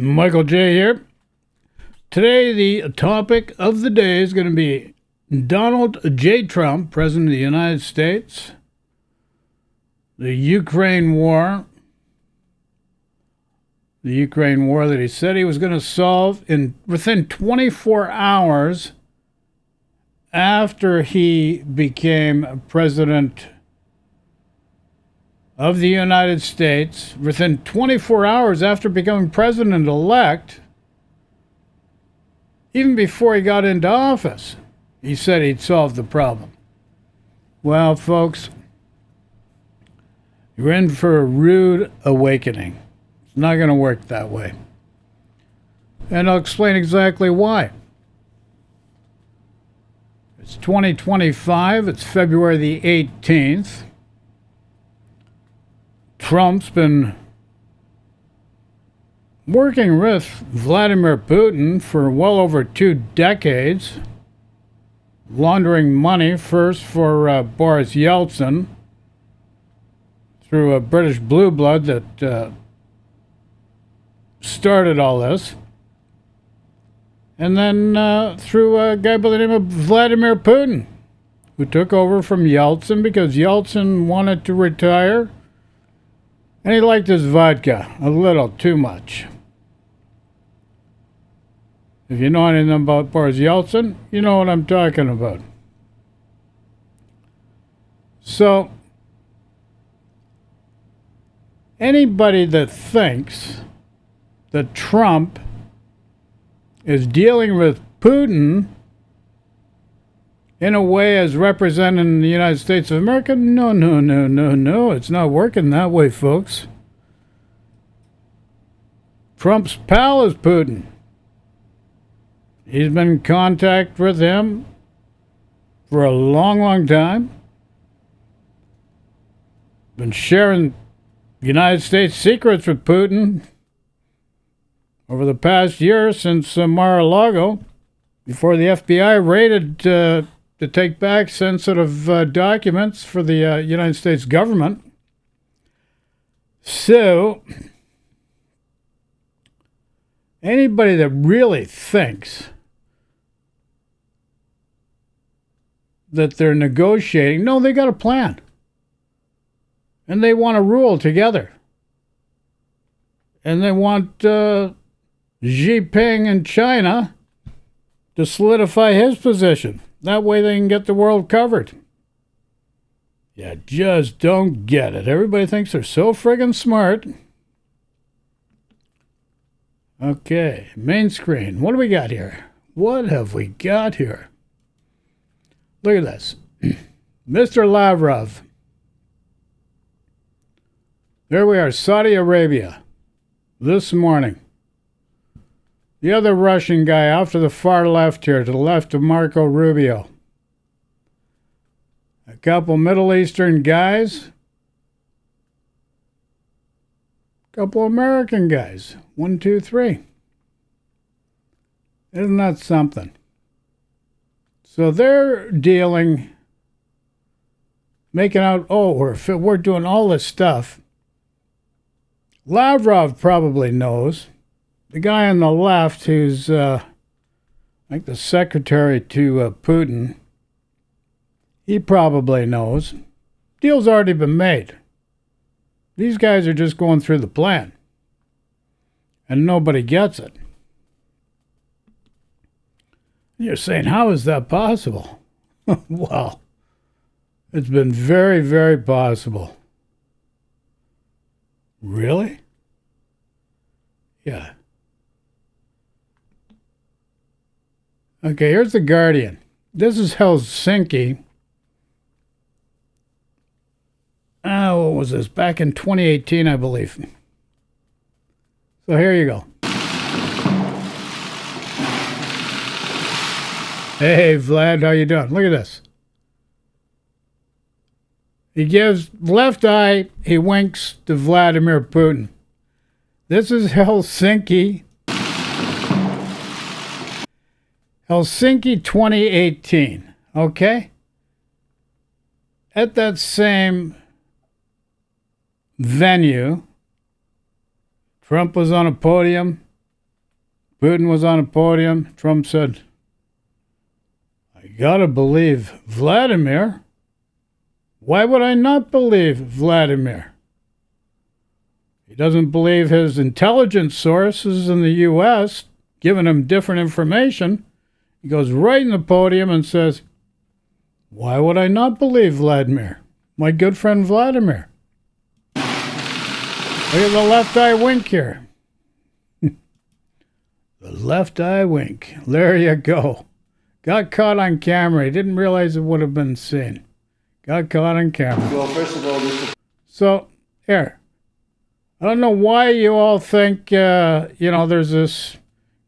Michael J. here. Today, the topic of the day is going to be Donald J. Trump, President of the United States, the Ukraine war that he said he was going to solve within 24 hours after he became President of the United States, within 24 hours after becoming president-elect, even before he got into office, he said he'd solve the problem. Well, folks, you're in for a rude awakening. It's not going to work that way. And I'll explain exactly why. It's 2025. It's February the 18th. Trump's been working with Vladimir Putin for well over 2 decades, laundering money first for Boris Yeltsin through a British blue blood that started all this, and then through a guy by the name of Vladimir Putin, who took over from Yeltsin because Yeltsin wanted to retire. And he liked his vodka a little too much. If you know anything about Boris Yeltsin, you know what I'm talking about. So, anybody that thinks that Trump is dealing with Putin in a way as representing the United States of America, no. It's not working that way, folks. Trump's pal is Putin. He's been in contact with him for a long time. Been sharing United States secrets with Putin over the past year since Mar-a-Lago, before the FBI raided to take back sensitive documents for the United States government. So, anybody that really thinks that they're negotiating, no, they got a plan. And they want to rule together. And they want Xi Jinping in China to solidify his position. That way they can get the world covered. You just don't get it. Everybody thinks they're so friggin' smart. Okay, main screen. What do we got here? What have we got here? Look at this. Mr. Lavrov. There we are, Saudi Arabia, this morning. The other Russian guy off to the far left here, to the left of Marco Rubio. A couple Middle Eastern guys. A couple American guys. 1, 2, 3. Isn't that something? So they're dealing, making out, we're doing all this stuff. Lavrov probably knows. The guy on the left, who's I think the secretary to Putin, he probably knows. Deal's already been made. These guys are just going through the plan. And nobody gets it. You're saying, how is that possible? Well, it's been very, very possible. Really? Yeah. Okay, here's The Guardian. This is Helsinki. What was this? Back in 2018, I believe. So here you go. Hey, Vlad, how you doing? Look at this. He gives left eye, he winks to Vladimir Putin. This is Helsinki. Helsinki 2018, okay? At that same venue, Trump was on a podium Putin was on a podium. Trump said, I gotta believe Vladimir. Why would I not believe Vladimir? He doesn't believe his intelligence sources in the U.S. giving him different information. He goes right in the podium and says, why would I not believe Vladimir? My good friend Vladimir. Look at the left eye wink here. The left eye wink. There you go. Got caught on camera. He didn't realize it would have been seen. Got caught on camera. Well, first of all, So, here. I don't know why you all think, there's this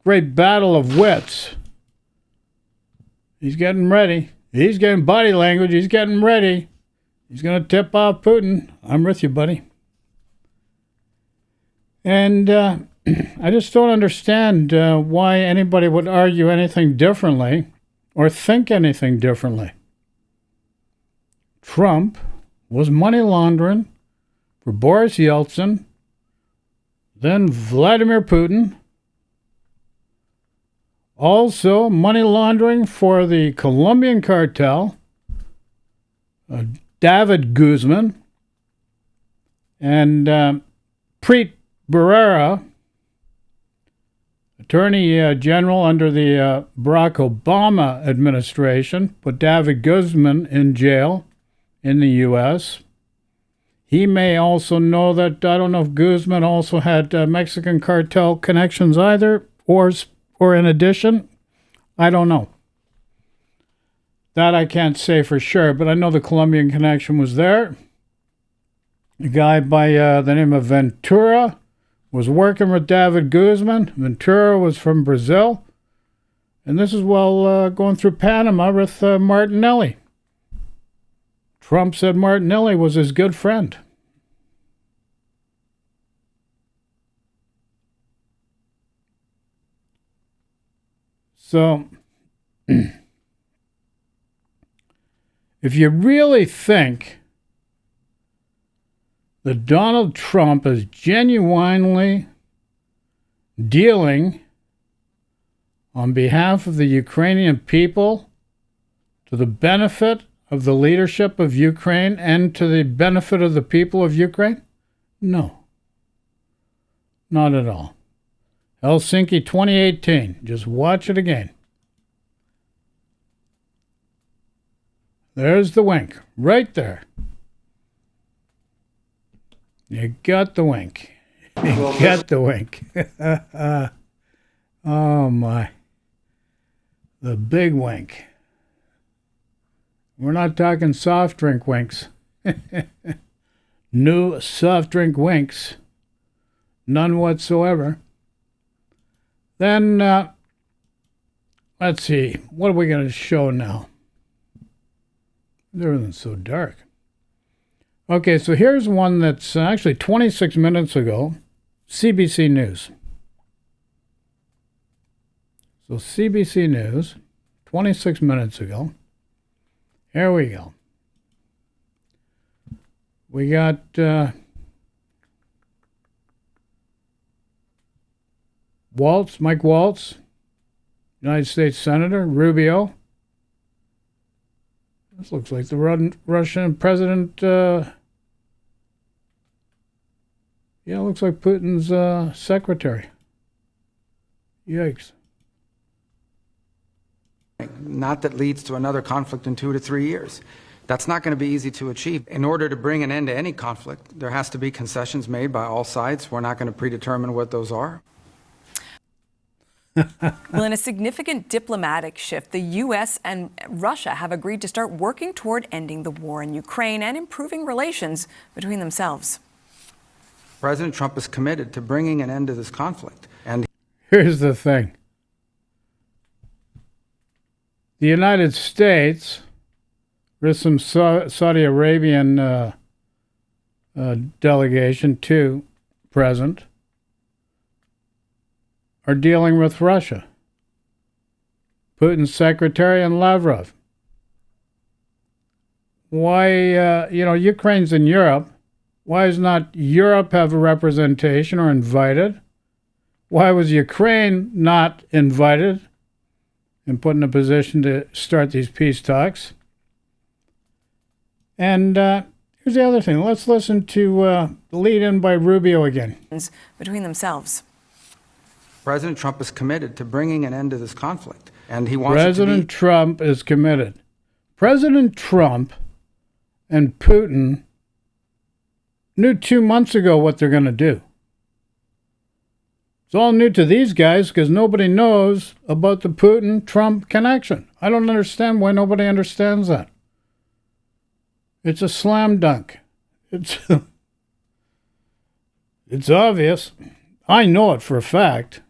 great battle of wits. He's getting ready. He's getting body language. He's getting ready. He's going to tip off Putin. I'm with you, buddy. And I just don't understand why anybody would argue anything differently or think anything differently. Trump was money laundering for Boris Yeltsin, then Vladimir Putin, also money laundering for the Colombian cartel, David Guzman, and Preet Bharara, Attorney General under the Barack Obama administration, put David Guzman in jail in the U.S. He may also know that, I don't know if Guzman also had Mexican cartel connections either, or in addition. I don't know. That I can't say for sure, but I know the Colombian connection was there. A guy by the name of Ventura was working with David Guzman. Ventura was from Brazil. And this is going through Panama with Martinelli. Trump said Martinelli was his good friend. So, if you really think that Donald Trump is genuinely dealing on behalf of the Ukrainian people to the benefit of the leadership of Ukraine and to the benefit of the people of Ukraine? No. Not at all. Helsinki 2018. Just watch it again. There's the wink. Right there. You got the wink. You got the wink. Oh, my. The big wink. We're not talking soft drink winks. New soft drink winks. None whatsoever. Then, let's see. What are we going to show now? Everything's so dark. Okay, so here's one that's actually 26 minutes ago. CBC News. So CBC News, 26 minutes ago. Here we go. We got Mike Waltz, United States Senator, Rubio. This looks like the Russian president. It looks like Putin's secretary. Yikes. Not that leads to another conflict in 2 to 3 years. That's not going to be easy to achieve. In order to bring an end to any conflict, there has to be concessions made by all sides. We're not going to predetermine what those are. Well, in a significant diplomatic shift, the U.S. and Russia have agreed to start working toward ending the war in Ukraine and improving relations between themselves. President Trump is committed to bringing an end to this conflict. And here's the thing. The United States, there's some Saudi Arabian delegation too present, are dealing with Russia. Putin's secretary and Lavrov. Why, Ukraine's in Europe. Why does not Europe have a representation or invited? Why was Ukraine not invited and put in a position to start these peace talks? And here's the other thing. Let's listen to the lead-in by Rubio again. Between themselves. President Trump is committed to bringing an end to this conflict, and he wants President Trump is committed. President Trump and Putin knew 2 months ago what they're going to do. It's all new to these guys because nobody knows about the Putin-Trump connection. I don't understand why nobody understands that. It's a slam dunk. It's obvious. I know it for a fact.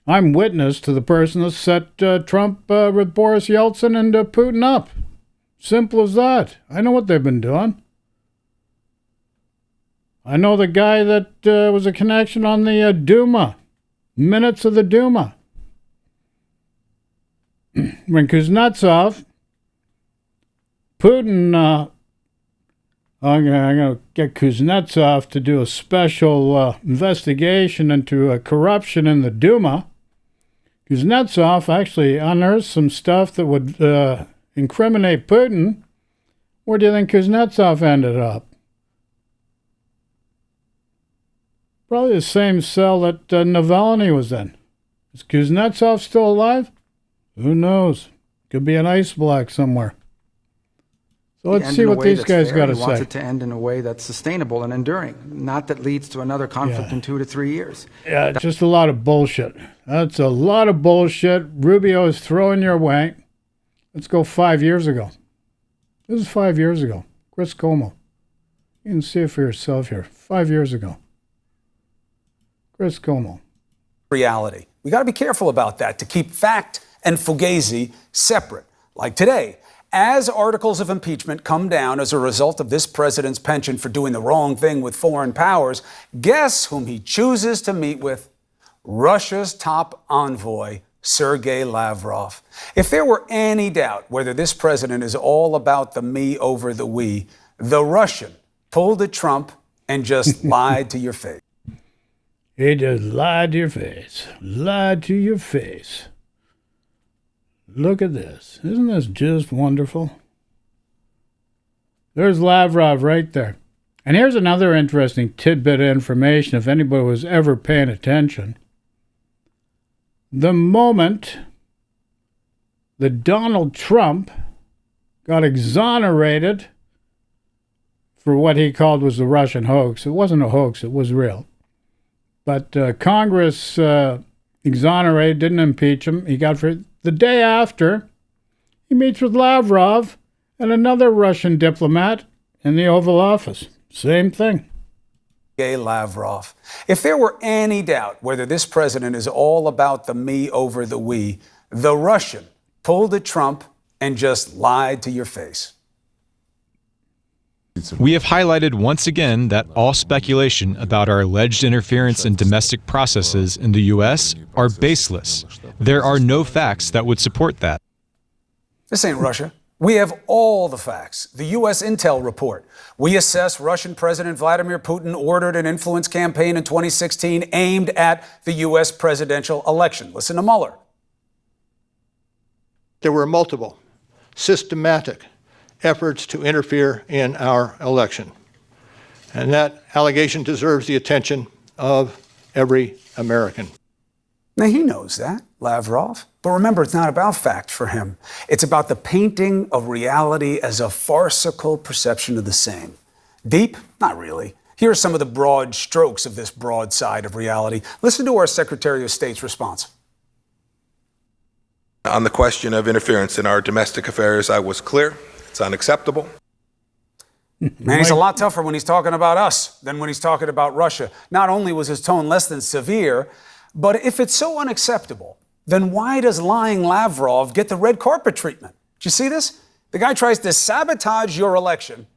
I'm witness to the person that set Trump with Boris Yeltsin and Putin up. Simple as that. I know what they've been doing. I know the guy that was a connection on the Duma, minutes of the Duma. When Kuznetsov, Putin, I'm going to get Kuznetsov to do a special investigation into corruption in the Duma. Kuznetsov actually unearthed some stuff that would incriminate Putin. Where do you think Kuznetsov ended up? Probably the same cell that Navalny was in. Is Kuznetsov still alive? Who knows? Could be an ice block somewhere. So let's see what these guys got to say. He wants it to end in a way that's sustainable and enduring, not that leads to another conflict in 2 to 3 years. Yeah, just a lot of bullshit. That's a lot of bullshit. Rubio is throwing your way. Let's go 5 years ago. This is 5 years ago. Chris Cuomo. You can see it for yourself here. 5 years ago. Chris Cuomo. Reality. We got to be careful about that, to keep fact and fugazi separate. Like today, as articles of impeachment come down as a result of this president's penchant for doing the wrong thing with foreign powers, guess whom he chooses to meet with? Russia's top envoy, Sergei Lavrov. If there were any doubt whether this president is all about the me over the we, the Russian pulled a Trump and just lied to your face. He just lied to your face. Lied to your face. Look at this. Isn't this just wonderful? There's Lavrov right there. And here's another interesting tidbit of information if anybody was ever paying attention. The moment that Donald Trump got exonerated for what he called was the Russian hoax. It wasn't a hoax, it was real. But Congress exonerated, didn't impeach him. He got for the day after, he meets with Lavrov and another Russian diplomat in the Oval Office. Same thing. Sergei Lavrov. If there were any doubt whether this president is all about the me over the we, the Russian pulled a Trump and just lied to your face. We have highlighted once again that all speculation about our alleged interference in domestic processes in the U.S. are baseless. There are no facts that would support that. This ain't Russia. We have all the facts. The U.S. Intel report. We assess Russian President Vladimir Putin ordered an influence campaign in 2016 aimed at the U.S. presidential election. Listen to Mueller. There were multiple, systematic efforts to interfere in our election. And that allegation deserves the attention of every American. Now, he knows that, Lavrov. But remember, it's not about fact for him. It's about the painting of reality as a farcical perception of the same. Deep? Not really. Here are some of the broad strokes of this broad side of reality. Listen to our Secretary of State's response. On the question of interference in our domestic affairs, I was clear. It's unacceptable. Man, he's a lot tougher when he's talking about us than when he's talking about Russia. Not only was his tone less than severe, but if it's so unacceptable, then why does lying Lavrov get the red carpet treatment? Did you see this? The guy tries to sabotage your election,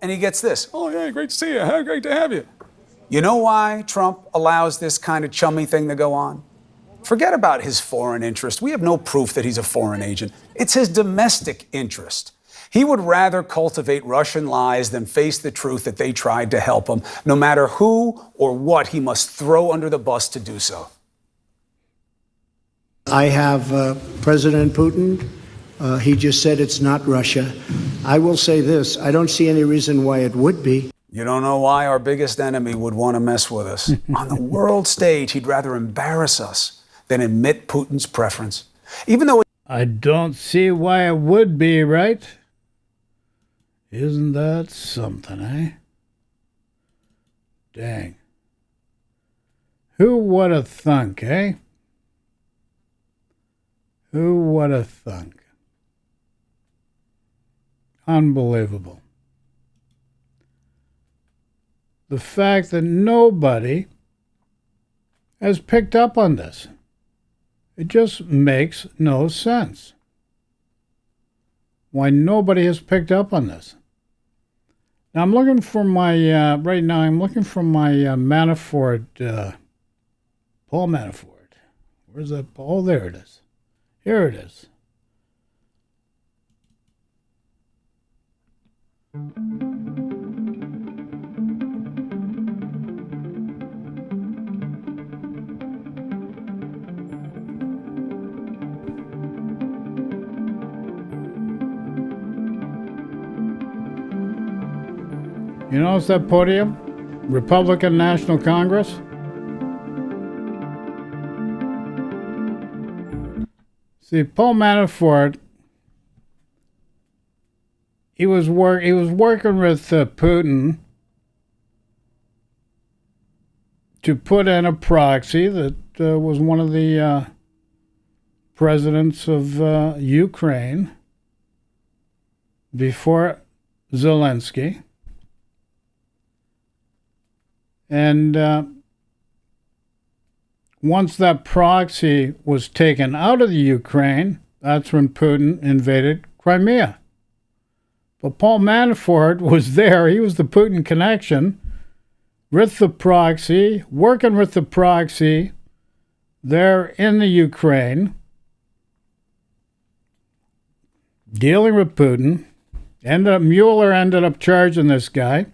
and he gets this. Oh, yeah, great to see you. How great to have you. You know why Trump allows this kind of chummy thing to go on? Forget about his foreign interest. We have no proof that he's a foreign agent. It's his domestic interest. He would rather cultivate Russian lies than face the truth that they tried to help him, no matter who or what he must throw under the bus to do so. I have President Putin. He just said it's not Russia. I will say this. I don't see any reason why it would be. You don't know why our biggest enemy would want to mess with us. On the world stage, he'd rather embarrass us than admit Putin's preference. Even though I don't see why it would be, right? Isn't that something, eh? Dang. Who would have thunk, eh? Who would have thunk? Unbelievable. The fact that nobody has picked up on this. It just makes no sense. Why nobody has picked up on this. Now I'm looking for my, right now I'm looking for my Manafort, Paul Manafort. Where's that? Oh, there it is. Here it is. You notice that podium? Republican National Congress? See, Paul Manafort, he was working with Putin to put in a proxy that was one of the presidents of Ukraine before Zelensky. And once that proxy was taken out of the Ukraine, that's when Putin invaded Crimea. But Paul Manafort was there. He was the Putin connection with the proxy, working with the proxy there in the Ukraine, dealing with Putin. Mueller ended up charging this guy.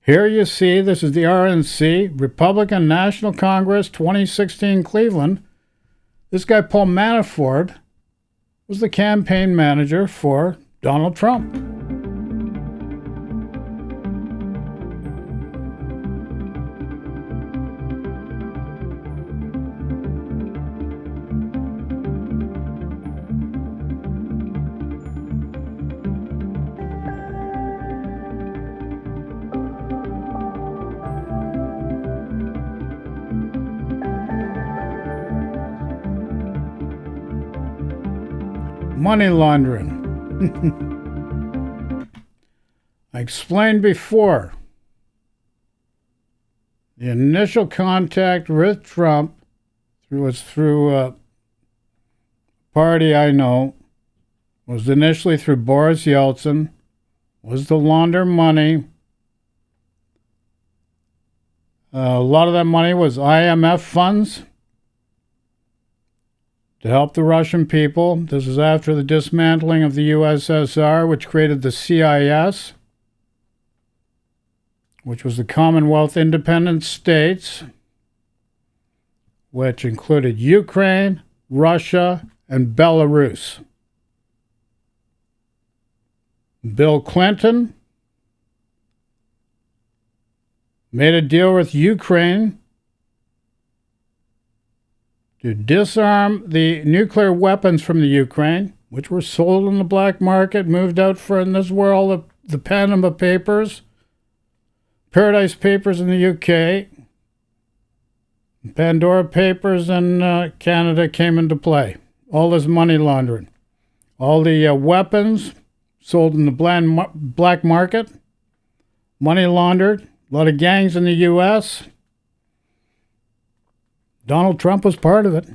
Here you see, this is the RNC, Republican National Congress, 2016 Cleveland. This guy, Paul Manafort, was the campaign manager for Donald Trump. Money laundering. I explained before, the initial contact with Trump was through a party I know, was initially through Boris Yeltsin, was to launder money. A lot of that money was IMF funds to help the Russian people. This is after the dismantling of the USSR, which created the CIS, which was the Commonwealth Independent States, which included Ukraine, Russia, and Belarus. Bill Clinton made a deal with Ukraine to disarm the nuclear weapons from the Ukraine, which were sold on the black market, moved out for, and this is where all the Panama Papers, Paradise Papers in the UK, Pandora Papers in Canada came into play. All this money laundering. All the weapons sold in the black market, money laundered, a lot of gangs in the U.S., Donald Trump was part of it.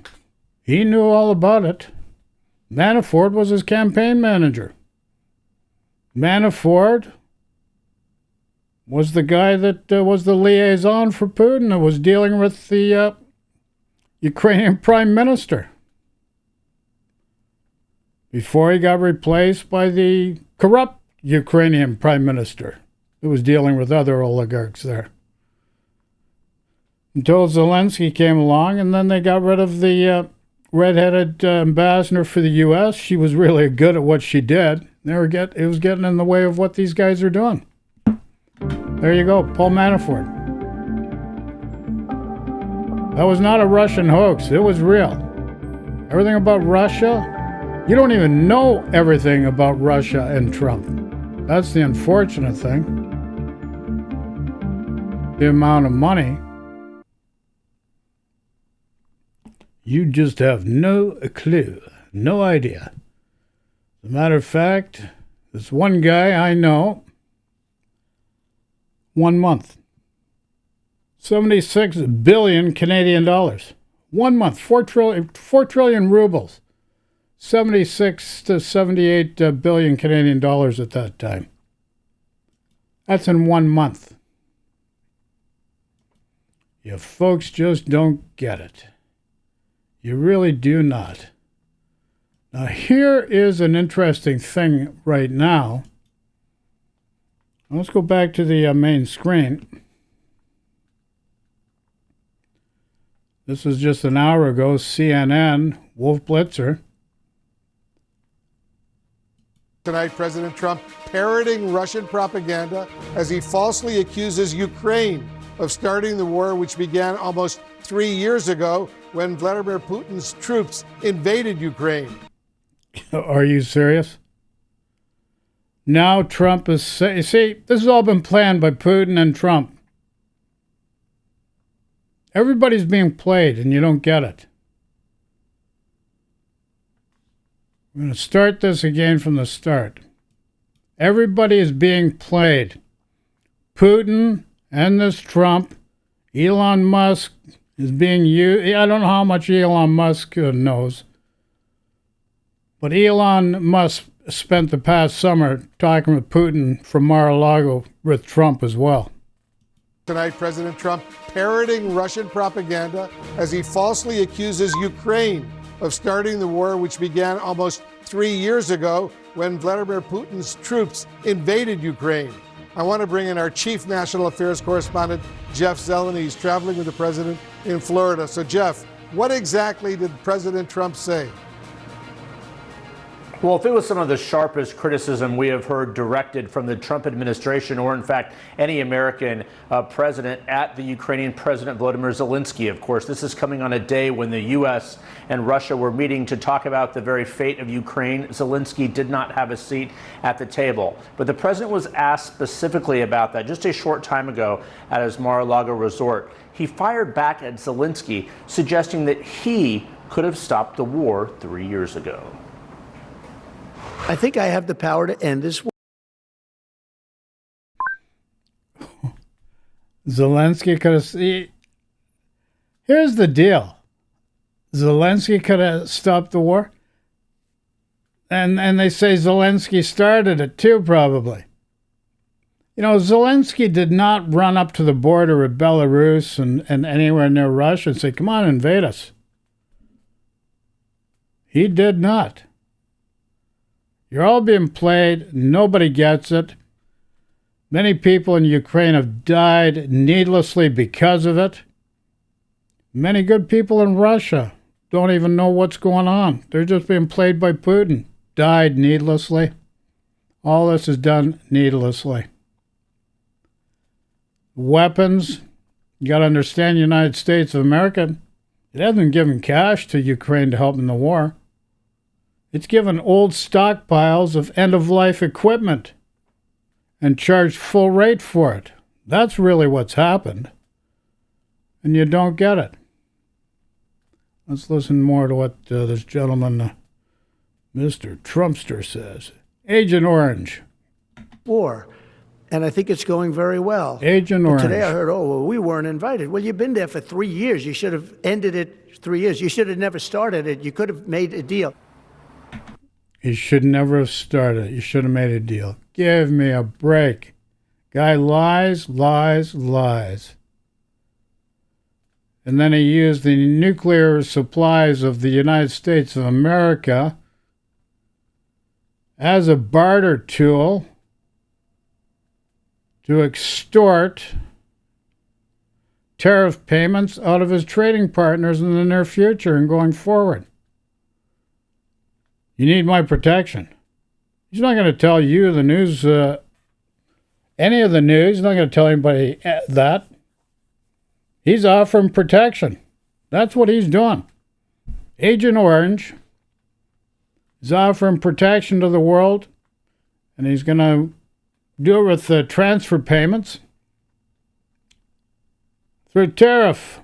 He knew all about it. Manafort was his campaign manager. Manafort was the guy that was the liaison for Putin and was dealing with the Ukrainian prime minister. before he got replaced by the corrupt Ukrainian prime minister who was dealing with other oligarchs there. Until Zelensky came along, and then they got rid of the redheaded ambassador for the U.S. She was really good at what she did. It was getting in the way of what these guys are doing. There you go, Paul Manafort. That was not a Russian hoax. It was real. Everything about Russia, you don't even know everything about Russia and Trump. That's the unfortunate thing. The amount of money. You just have no clue, no idea. As a matter of fact, this one guy I know, 1 month, 76 billion Canadian dollars. 1 month, 4 trillion rubles, 76 to 78 billion Canadian dollars at that time. That's in 1 month. You folks just don't get it. You really do not. Now, here is an interesting thing right now. Let's go back to the main screen. This was just an hour ago, CNN, Wolf Blitzer. Tonight, President Trump parroting Russian propaganda as he falsely accuses Ukraine of starting the war, which began almost 3 years ago when Vladimir Putin's troops invaded Ukraine. Are you serious? Now Trump is saying, see, this has all been planned by Putin and Trump. Everybody's being played and you don't get it. I'm going to start this again from the start. Everybody is being played. Putin and this Trump, Elon Musk is being used. I don't know how much Elon Musk knows, but Elon Musk spent the past summer talking with Putin from Mar-a-Lago with Trump as well. Tonight, President Trump parroting Russian propaganda as he falsely accuses Ukraine of starting the war, which began almost 3 years ago when Vladimir Putin's troops invaded Ukraine. I want to bring in our chief national affairs correspondent, Jeff Zeleny. He's traveling with the president in Florida. So, Jeff, what exactly did President Trump say? Well, if it was some of the sharpest criticism we have heard directed from the Trump administration, or in fact any American president at the Ukrainian President Volodymyr Zelensky, of course, this is coming on a day when the U.S. and Russia were meeting to talk about the very fate of Ukraine. Zelensky did not have a seat at the table. But the president was asked specifically about that just a short time ago at his Mar-a-Lago resort. He fired back at Zelensky, suggesting that he could have stopped the war 3 years ago. I think I have the power to end this war. Zelensky could have... Here's the deal. Zelensky could have stopped the war. And they say Zelensky started it too, probably. You know, Zelensky did not run up to the border of Belarus and anywhere near Russia and say, come on, invade us. He did not. You're all being played. Nobody gets it. Many people in Ukraine have died needlessly because of it. Many good people in Russia don't even know what's going on. They're just being played by Putin. Died needlessly. All this is done needlessly. Weapons. You got to understand the United States of America. It hasn't given cash to Ukraine to help in the war. It's given old stockpiles of end-of-life equipment and charged full rate for it. That's really what's happened. And you don't get it. Let's listen more to what this gentleman, Mr. Trumpster, says. Agent Orange. War. And I think it's going very well. Agent Orange. Today I heard, oh, well, we weren't invited. Well, you've been there for 3 years. You should have ended it 3 years. You should have never started it. You could have made a deal. You should never have started. You should have made a deal. Give me a break. Guy lies, lies, lies. And then he used the nuclear supplies of the United States of America as a barter tool to extort tariff payments out of his trading partners in the near future and going forward. You need my protection. He's not going to tell you, the news, any of the news. He's not going to tell anybody that. He's offering protection. That's what he's doing. Agent Orange is offering protection to the world, and he's going to do it with transfer payments through tariff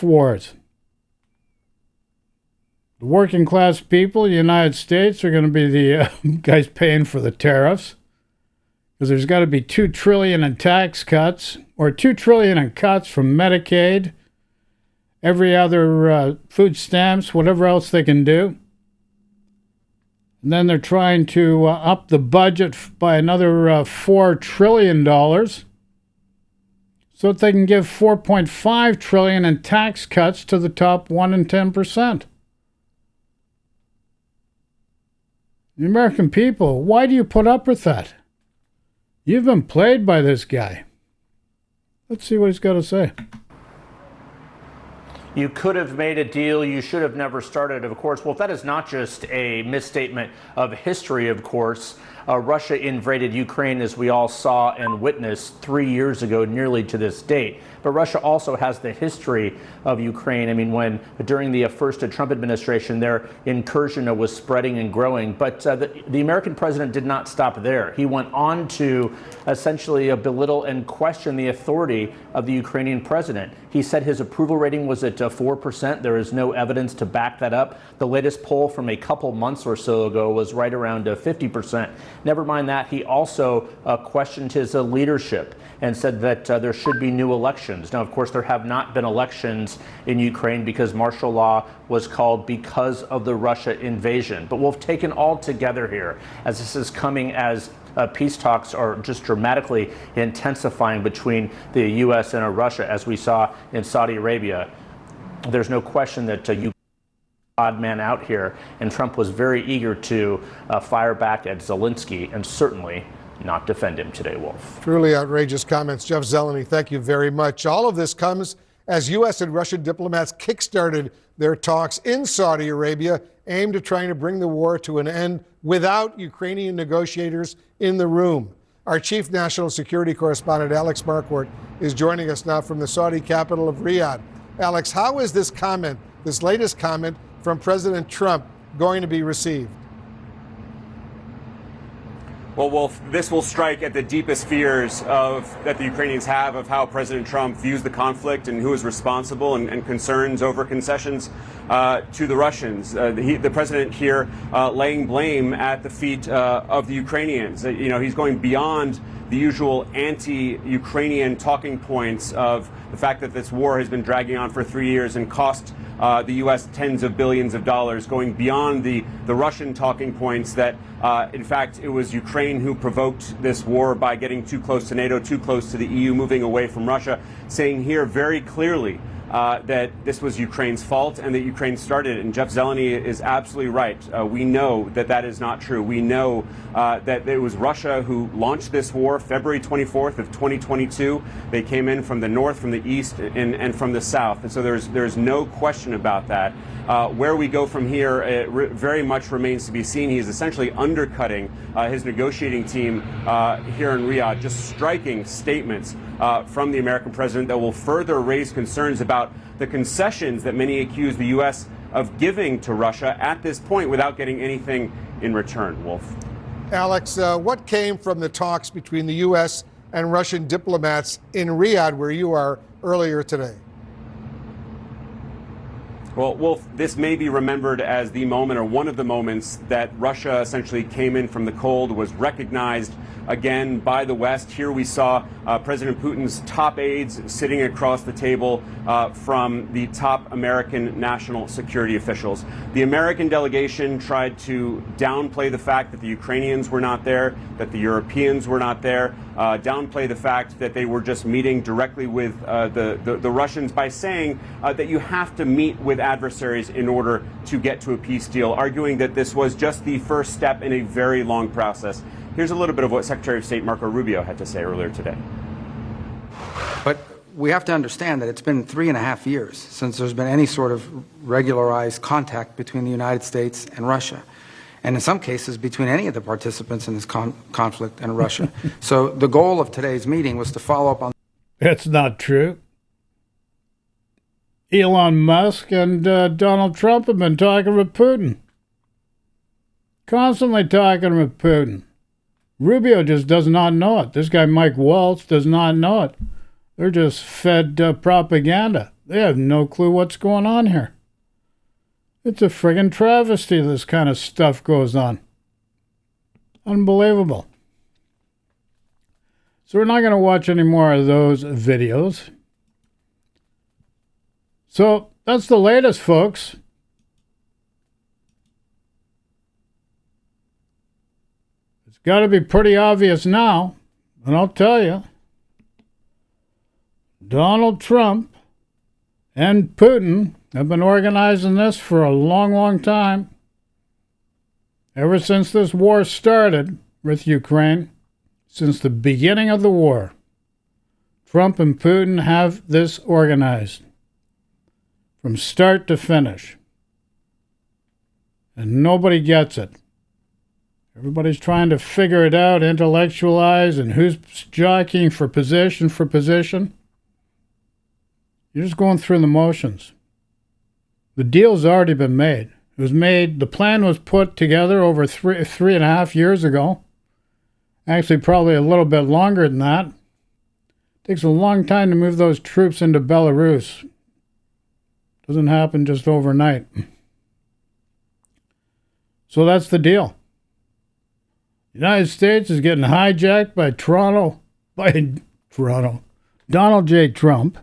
wars. The working class people of the United States are going to be the guys paying for the tariffs, because there's got to be $2 trillion in tax cuts, or $2 trillion in cuts from Medicaid, every other food stamps, whatever else they can do. And then they're trying to up the budget by another $4 trillion so that they can give $4.5 trillion in tax cuts to the top 1% and 10%. The American people, why do you put up with that? You've been played by this guy. Let's see what he's got to say. You could have made a deal you should have never started, of course. Well, that is not just a misstatement of history, of course. Russia invaded Ukraine, as we all saw and witnessed 3 years ago, nearly to this date. But Russia also has the history of Ukraine. I mean, when during the first Trump administration, their incursion was spreading and growing. But the American president did not stop there. He went on to essentially belittle and question the authority of the Ukrainian president. He said his approval rating was at 4%. There is no evidence to back that up. The latest poll from a couple months or so ago was right around 50%. Never mind that, he also questioned his leadership and said that there should be new elections. Now, of course, there have not been elections in Ukraine because martial law was called because of the Russia invasion. But we'll take it all together here, as this is coming as peace talks are just dramatically intensifying between the U.S. and Russia, as we saw in Saudi Arabia. There's no question that you odd man out here, and Trump was very eager to fire back at Zelensky and certainly not defend him today, Wolf. Truly outrageous comments. Jeff Zeleny, thank you very much. All of this comes as U.S. and Russian diplomats kickstarted their talks in Saudi Arabia aimed at trying to bring the war to an end without Ukrainian negotiators in the room. Our chief national security correspondent, Alex Marquardt, is joining us now from the Saudi capital of Riyadh. Alex, how is this comment, this latest comment from President Trump, going to be received? Well, Wolf, this will strike at the deepest fears that the Ukrainians have of how President Trump views the conflict and who is responsible, and concerns over concessions to the Russians. The president here laying blame at the feet of the Ukrainians. He's going beyond the usual anti-Ukrainian talking points of the fact that this war has been dragging on for 3 years and cost the U.S. tens of billions of dollars, going beyond the Russian talking points that, in fact, it was Ukraine who provoked this war by getting too close to NATO, too close to the EU, moving away from Russia, saying here very clearly that this was Ukraine's fault and that Ukraine started it. And Jeff Zeleny is absolutely right. We know that that is not true. We know that it was Russia who launched this war February 24th of 2022. They came in from the north, from the east, and from the south. And so there's no question about that. Where we go from here, very much remains to be seen. He is essentially undercutting his negotiating team here in Riyadh, just striking statements from the American president that will further raise concerns about the concessions that many accuse the U.S. of giving to Russia at this point without getting anything in return. Wolf. Alex, what came from the talks between the U.S. and Russian diplomats in Riyadh, where you are, earlier today? Well, Wolf, this may be remembered as the moment, or one of the moments, that Russia essentially came in from the cold, was recognized again by the West. Here we saw President Putin's top aides sitting across the table from the top American national security officials. The American delegation tried to downplay the fact that the Ukrainians were not there, that the Europeans were not there, downplay the fact that they were just meeting directly with the Russians by saying that you have to meet with adversaries in order to get to a peace deal, arguing that this was just the first step in a very long process. Here's a little bit of what Secretary of State Marco Rubio had to say earlier today. But we have to understand that it's been 3.5 years since there's been any sort of regularized contact between the United States and Russia, and in some cases between any of the participants in this conflict and Russia. So the goal of today's meeting was to follow up on... That's not true. Elon Musk and Donald Trump have been talking with Putin. Constantly talking with Putin. Rubio just does not know it. This guy Mike Waltz does not know it. They're just fed propaganda. They have no clue what's going on here. It's a friggin' travesty this kind of stuff goes on. Unbelievable. So we're not going to watch any more of those videos. So that's the latest, folks. It's got to be pretty obvious now. And I'll tell you, Donald Trump and Putin have been organizing this for a long, long time. Ever since this war started with Ukraine, since the beginning of the war, Trump and Putin have this organized from start to finish. And nobody gets it. Everybody's trying to figure it out, intellectualize, and who's jockeying for position. You're just going through the motions. The deal's already been made. It was made, the plan was put together over 3.5 years ago. Actually, probably a little bit longer than that. It takes a long time to move those troops into Belarus. Doesn't happen just overnight. So that's the deal. The United States is getting hijacked by Donald J. Trump,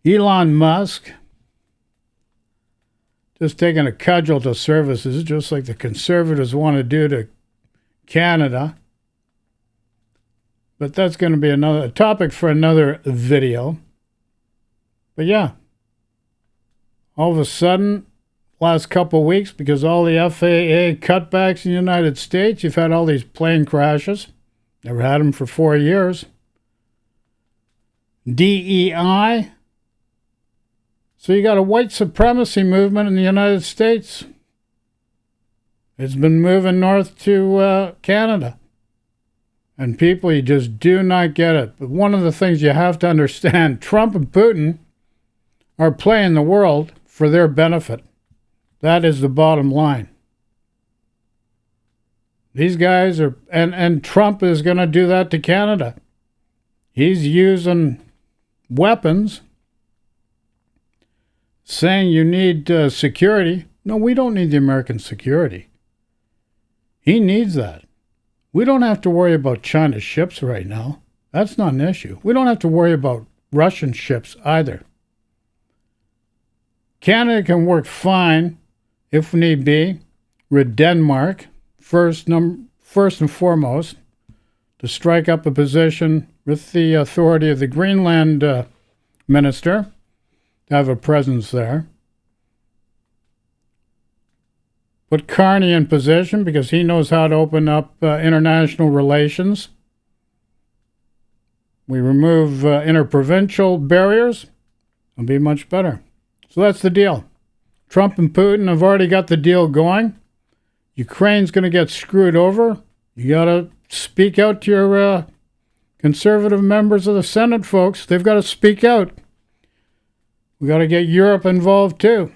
Elon Musk, just taking a cudgel to services, just like the conservatives want to do to Canada. But that's going to be a topic for another video. But yeah, all of a sudden, last couple of weeks, because all the FAA cutbacks in the United States, you've had all these plane crashes. Never had them for 4 years. DEI. So you got a white supremacy movement in the United States. It's been moving north to Canada. And people, you just do not get it. But one of the things you have to understand, Trump and Putin are playing the world for their benefit. That is the bottom line. These guys are, and Trump is going to do that to Canada. He's using weapons, saying you need security. No, we don't need the American security. He needs that. We don't have to worry about China's ships right now. That's not an issue. We don't have to worry about Russian ships either. Canada can work fine, if need be, with Denmark, first and foremost, to strike up a position with the authority of the Greenland minister, to have a presence there. Put Carney in position because he knows how to open up international relations. We remove interprovincial barriers, it'll be much better. So that's the deal. Trump and Putin have already got the deal going. Ukraine's going to get screwed over. You got to speak out to your conservative members of the Senate, folks. They've got to speak out. We got to get Europe involved too.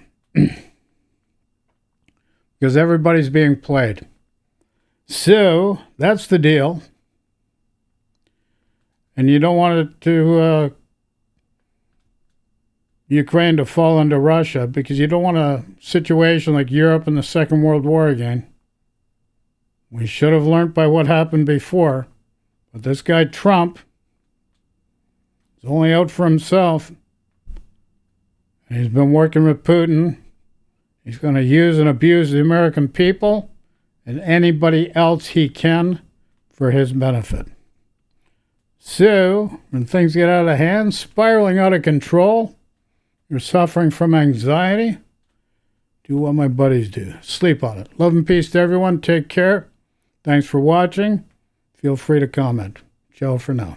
Because everybody's being played. So that's the deal. And you don't want it to Ukraine to fall into Russia, because you don't want a situation like Europe in the Second World War again. We should have learned by what happened before. But this guy Trump is only out for himself. And he's been working with Putin. He's going to use and abuse the American people and anybody else he can for his benefit. So, when things get out of hand, spiraling out of control, you're suffering from anxiety, do what my buddies do. Sleep on it. Love and peace to everyone. Take care. Thanks for watching. Feel free to comment. Ciao for now.